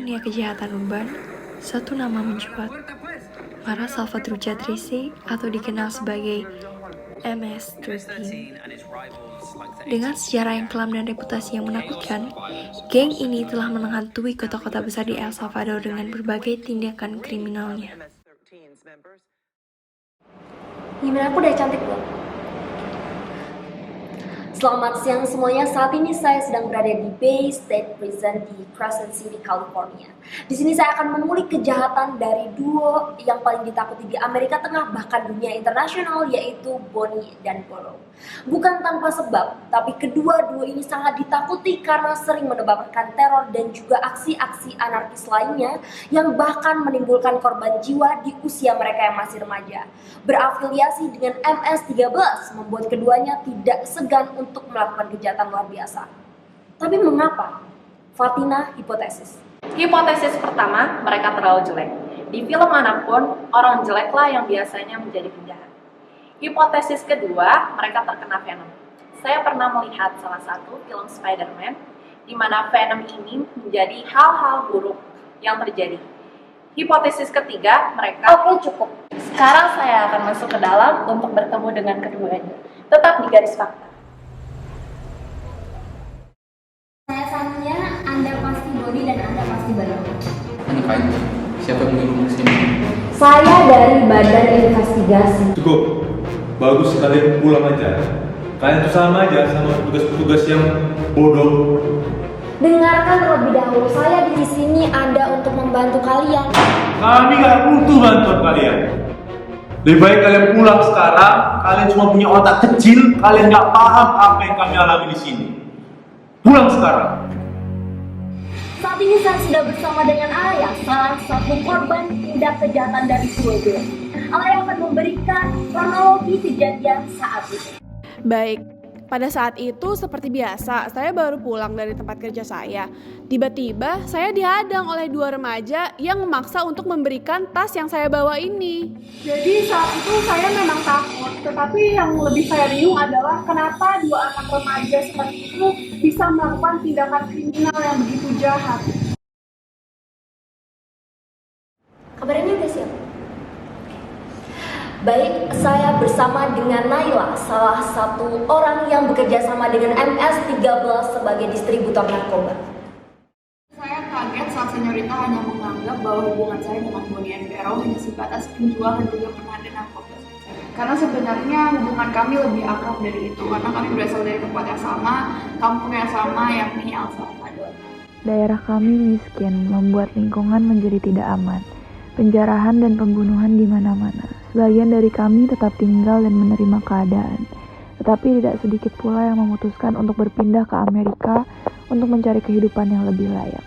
dunia kejahatan urban, satu nama mencuat. Mara Salvatrucha Tracy atau dikenal sebagai MS-13. Dengan sejarah yang kelam dan reputasi yang menakutkan, geng ini telah menghantui kota-kota besar di El Salvador dengan berbagai tindakan kriminalnya. Gimana, aku udah cantik belum? Selamat siang semuanya. Saat ini saya sedang berada di Bay State Prison di Crescent City, California. Di sini saya akan mengulik kejahatan dari duo yang paling ditakuti di Amerika Tengah bahkan dunia internasional, yaitu Bonnie dan Boro. Bukan tanpa sebab, tapi kedua duo ini sangat ditakuti karena sering menyebabkan teror dan juga aksi-aksi anarkis lainnya yang bahkan menimbulkan korban jiwa di usia mereka yang masih remaja. Berafiliasi dengan MS-13 membuat keduanya tidak segan untuk melakukan kejahatan luar biasa. Tapi mengapa? Fatina hipotesis. Hipotesis pertama, mereka terlalu jelek. Di film manapun, orang jeleklah yang biasanya menjadi penjahat. Hipotesis kedua, mereka terkena Venom. Saya pernah melihat salah satu film Spider-Man, di mana Venom ini menjadi hal-hal buruk yang terjadi. Hipotesis ketiga, mereka... Oke, cukup. Sekarang saya akan masuk ke dalam untuk bertemu dengan keduanya. Tetap di garis fakta. Saya tanya, Anda pasti Bonnie dan Anda pasti Boro. Anak aja, siapa yang menyuruh ke sini? Saya dari Badan Investigasi. Cukup, bagus kalian pulang aja. Kalian tuh sama aja sama petugas-petugas yang bodoh. Dengarkan terlebih dahulu, saya di sini ada untuk membantu kalian. Kami gak butuh bantuan kalian. Lebih baik kalian pulang sekarang. Kalian cuma punya otak kecil. Kalian gak paham apa yang kami alami di sini. Pulang sekarang. Saat ini saya sudah bersama dengan Ayah, salah satu korban tindak kejahatan dari Suwego. Ayah akan memberikan kronologi kejadian saat itu. Baik, pada saat itu seperti biasa, saya baru pulang dari tempat kerja saya. Tiba-tiba saya dihadang oleh dua remaja yang memaksa untuk memberikan tas yang saya bawa ini. Jadi saat itu saya memang takut, tetapi yang lebih saya bingung adalah kenapa dua anak remaja seperti itu bisa melakukan tindakan kriminal yang begitu jahat. Kabarnya udah siap? Baik, saya bersama dengan Naila, salah satu orang yang bekerja sama dengan MS-13 sebagai distributor narkoba. Saya kaget saat senyorita hanya menganggap bahwa hubungan saya dengan Bonnie and Boro hanya sebatas penjual dan juga penada narkoba saja. Karena sebenarnya hubungan kami lebih akrab dari itu, karena kami berasal dari tempat yang sama, kampung yang sama, yakni El Salvador. Daerah kami miskin, membuat lingkungan menjadi tidak aman. Penjarahan dan pembunuhan di mana-mana. Sebagian dari kami tetap tinggal dan menerima keadaan. Tetapi tidak sedikit pula yang memutuskan untuk berpindah ke Amerika untuk mencari kehidupan yang lebih layak.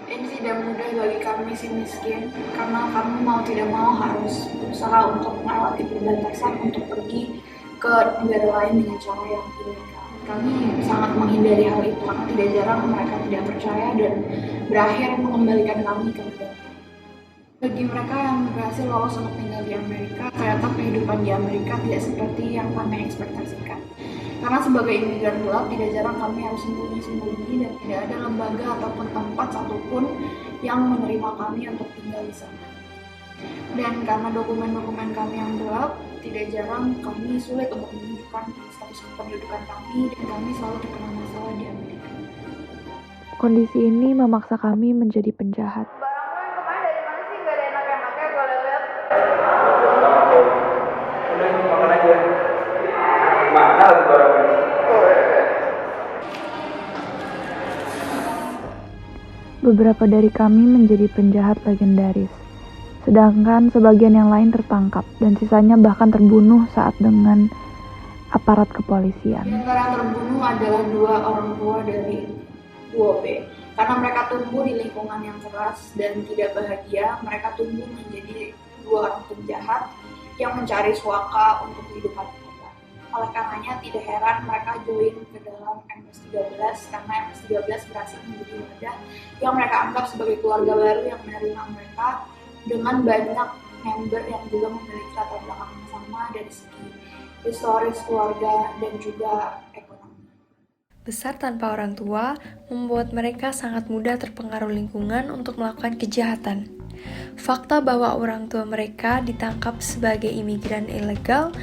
Ini tidak mudah bagi kami si miskin, karena kami mau tidak mau harus berusaha untuk melewati perbatasan untuk pergi ke negara lain dengan cara yang ilegal. Kami sangat menghindari hal itu karena tidak jarang mereka tidak percaya dan berakhir mengembalikan kami ke negara. Bagi mereka yang berhasil lolos untuk tinggal di Amerika, ternyata kehidupan di Amerika tidak seperti yang kami ekspektasikan. Karena sebagai imigran gelap, tidak jarang kami harus sembunyi-sembunyi dan tidak ada lembaga ataupun tempat satupun yang menerima kami untuk tinggal di sana. Dan karena dokumen-dokumen kami yang gelap, tidak jarang kami sulit untuk menunjukkan status kependudukan kami dan kami selalu terkena masalah di Amerika. Kondisi ini memaksa kami menjadi penjahat. Udah ini makan aja. Mahal barangnya. Beberapa dari kami menjadi penjahat legendaris, sedangkan sebagian yang lain tertangkap dan sisanya bahkan terbunuh saat dengan aparat kepolisian. Di antara yang terbunuh adalah dua orang tua dari duo B. Karena mereka tumbuh di lingkungan yang keras dan tidak bahagia, mereka tumbuh menjadi dua orang penjahat yang mencari suaka untuk kehidupan mereka. Oleh karenanya tidak heran mereka join ke dalam MS-13 karena MS-13 berhasil menjadi wadah yang mereka anggap sebagai keluarga baru yang menerima mereka dengan banyak member yang juga memiliki latar belakang yang sama dari segi historis keluarga dan juga ekonomi. Besar tanpa orang tua membuat mereka sangat mudah terpengaruh lingkungan untuk melakukan kejahatan. Fakta bahwa orang tua mereka ditangkap sebagai imigran ilegal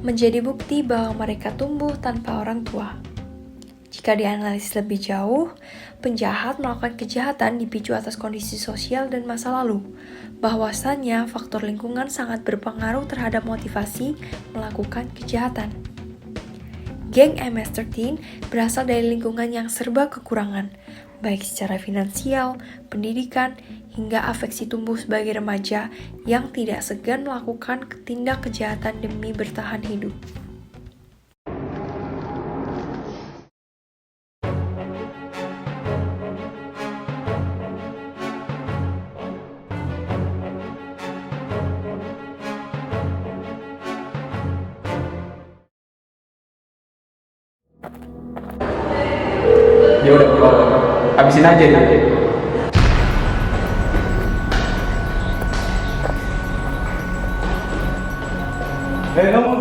menjadi bukti bahwa mereka tumbuh tanpa orang tua. Jika dianalisis lebih jauh, penjahat melakukan kejahatan dipicu atas kondisi sosial dan masa lalu. Bahwasannya, faktor lingkungan sangat berpengaruh terhadap motivasi melakukan kejahatan. Geng MS-13 berasal dari lingkungan yang serba kekurangan, baik secara finansial, pendidikan, hingga afeksi tumbuh sebagai remaja yang tidak segan melakukan tindak kejahatan demi bertahan hidup. Ya udah, habisin aja deh. Kamu